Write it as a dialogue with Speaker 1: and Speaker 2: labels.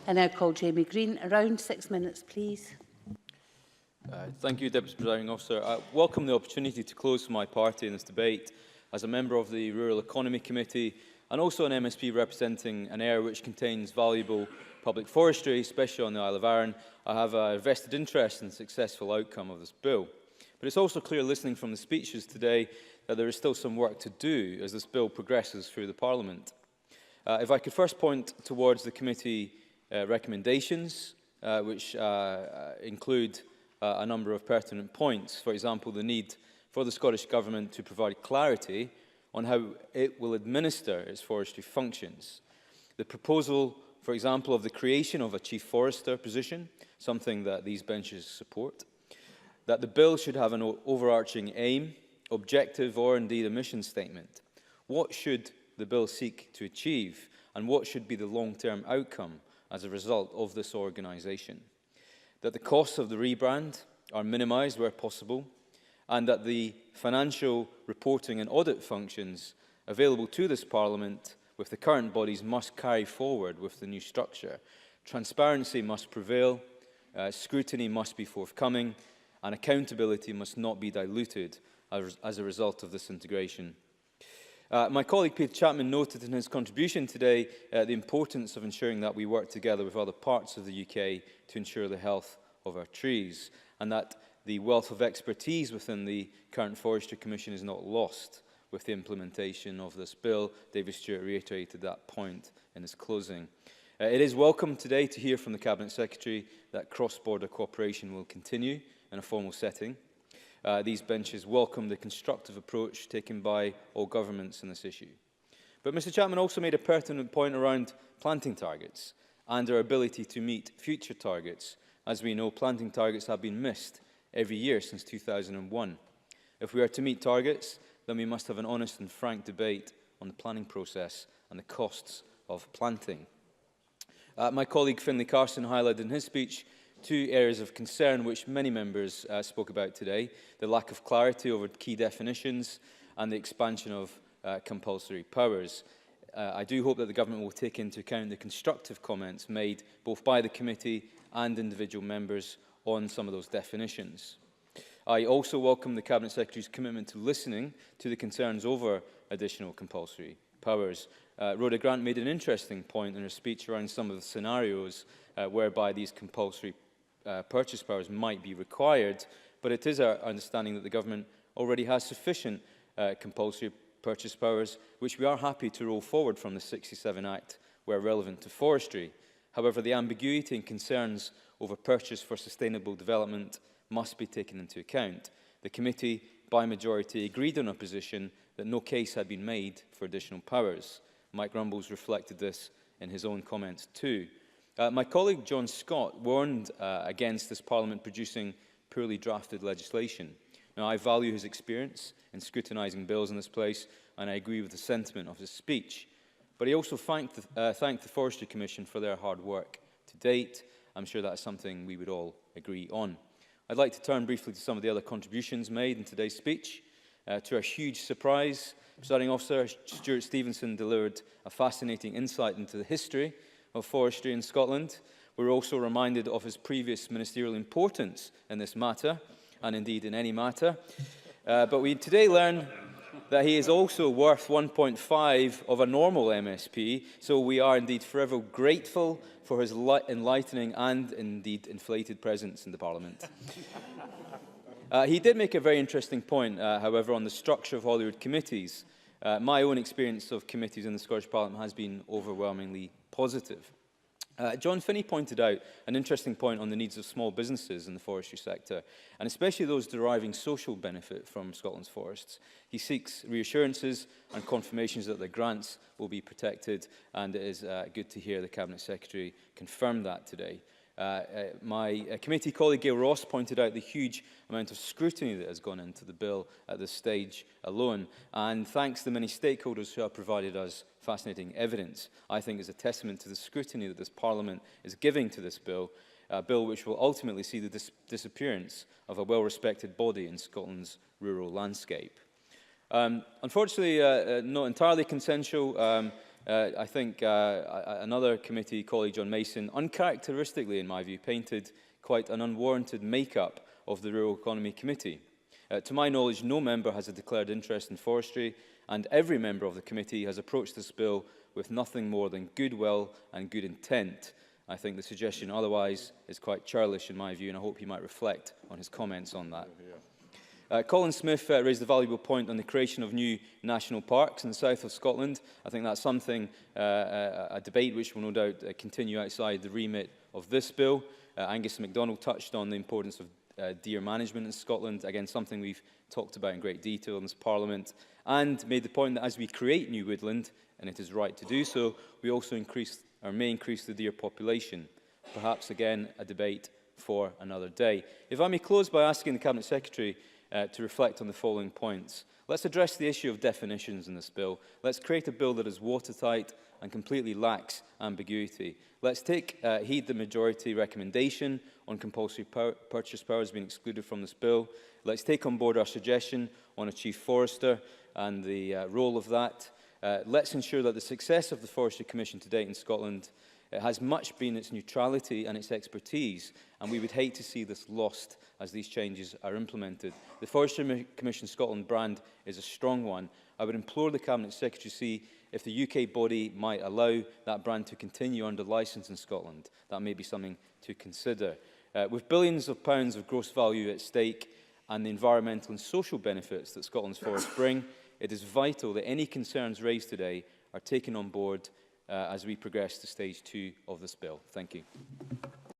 Speaker 1: I now call Jamie Greene. Around 6 minutes, please.
Speaker 2: Thank you, Deputy Presiding Officer. I welcome the opportunity to close for my party in this debate as a member of the Rural Economy Committee and also an MSP representing an area which contains valuable public forestry, especially on the Isle of Arran. I have a vested interest in the successful outcome of this bill. But it's also clear, listening from the speeches today, that there is still some work to do as this bill progresses through the Parliament. If I could first point towards the committee recommendations, which include a number of pertinent points. For example, the need for the Scottish Government to provide clarity on how it will administer its forestry functions. The proposal, for example, of the creation of a Chief Forester position, something that these benches support. That the bill should have an overarching aim, objective or indeed a mission statement. What should the bill seek to achieve and what should be the long-term outcome as a result of this organisation? That the costs of the rebrand are minimised where possible and that the financial reporting and audit functions available to this Parliament with the current bodies must carry forward with the new structure. Transparency must prevail, scrutiny must be forthcoming, and accountability must not be diluted as a result of this integration. My colleague Peter Chapman noted in his contribution today the importance of ensuring that we work together with other parts of the UK to ensure the health of our trees, and that the wealth of expertise within the current Forestry Commission is not lost with the implementation of this bill. David Stewart reiterated that point in his closing. It is welcome today to hear from the Cabinet Secretary that cross-border cooperation will continue in a formal setting. These benches welcome the constructive approach taken by all governments in this issue. But Mr Chapman also made a pertinent point around planting targets and our ability to meet future targets. As we know, planting targets have been missed every year since 2001. If we are to meet targets, then we must have an honest and frank debate on the planning process and the costs of planting. My colleague Finlay Carson highlighted in his speech two areas of concern which many members spoke about today: the lack of clarity over key definitions and the expansion of compulsory powers. I do hope that the Government will take into account the constructive comments made both by the committee and individual members on some of those definitions. I also welcome the Cabinet Secretary's commitment to listening to the concerns over additional compulsory powers. Rhoda Grant made an interesting point in her speech around some of the scenarios whereby these compulsory purchase powers might be required, but it is our understanding that the Government already has sufficient compulsory purchase powers, which we are happy to roll forward from the 67 Act where relevant to forestry. However, the ambiguity and concerns over purchase for sustainable development must be taken into account. The committee, by majority, agreed on a position that no case had been made for additional powers. Mike Rumbles reflected this in his own comments too. My colleague John Scott warned against this Parliament producing poorly drafted legislation. Now, I value his experience in scrutinising bills in this place, and I agree with the sentiment of his speech. But he also thanked the Forestry Commission for their hard work to date. I'm sure that's something we would all agree on. I'd like to turn briefly to some of the other contributions made in today's speech. To our huge surprise, Presiding Officer Stuart Stevenson delivered a fascinating insight into the history of forestry in Scotland. We're also reminded of his previous ministerial importance in this matter, and indeed in any matter. But we today learn that he is also worth 1.5 of a normal MSP, so we are indeed forever grateful for his enlightening and indeed inflated presence in the Parliament. He did make a very interesting point, however, on the structure of Holyrood committees. My own experience of committees in the Scottish Parliament has been overwhelmingly positive. John Finney pointed out an interesting point on the needs of small businesses in the forestry sector, and especially those deriving social benefit from Scotland's forests. He seeks reassurances and confirmations that their grants will be protected, and it is good to hear the Cabinet Secretary confirm that today. My committee colleague Gail Ross pointed out the huge amount of scrutiny that has gone into the bill at this stage alone, and thanks to the many stakeholders who have provided us fascinating evidence, I think is a testament to the scrutiny that this Parliament is giving to this bill, a bill which will ultimately see the disappearance of a well-respected body in Scotland's rural landscape. Unfortunately, not entirely consensual, I think another committee colleague, John Mason, uncharacteristically, in my view, painted quite an unwarranted make-up of the Rural Economy Committee. To my knowledge, no member has a declared interest in forestry, and every member of the committee has approached this bill with nothing more than goodwill and good intent. I think the suggestion otherwise is quite churlish in my view, and I hope he might reflect on his comments on that. Colin Smith raised a valuable point on the creation of new national parks in the south of Scotland. I think that's something, a debate which will no doubt continue outside the remit of this bill. Angus MacDonald touched on the importance of deer management in Scotland, again something we've talked about in great detail in this Parliament, and made the point that as we create new woodland, and it is right to do so, we also may increase the deer population. Perhaps again a debate for another day. If I may close by asking the Cabinet Secretary to reflect on the following points. Let's address the issue of definitions in this bill. Let's create a bill that is watertight and completely lacks ambiguity. Let's take heed the majority recommendation on compulsory purchase powers being excluded from this bill. Let's take on board our suggestion on a chief forester and the role of that. Let's ensure that the success of the Forestry Commission to date in Scotland has much been its neutrality and its expertise, and we would hate to see this lost as these changes are implemented. The Forestry Commission Scotland brand is a strong one. I would implore the Cabinet Secretary to see if the UK body might allow that brand to continue under licence in Scotland. That may be something to consider. With billions of pounds of gross value at stake and the environmental and social benefits that Scotland's forests bring, it is vital that any concerns raised today are taken on board as we progress to stage 2 of this bill. Thank you.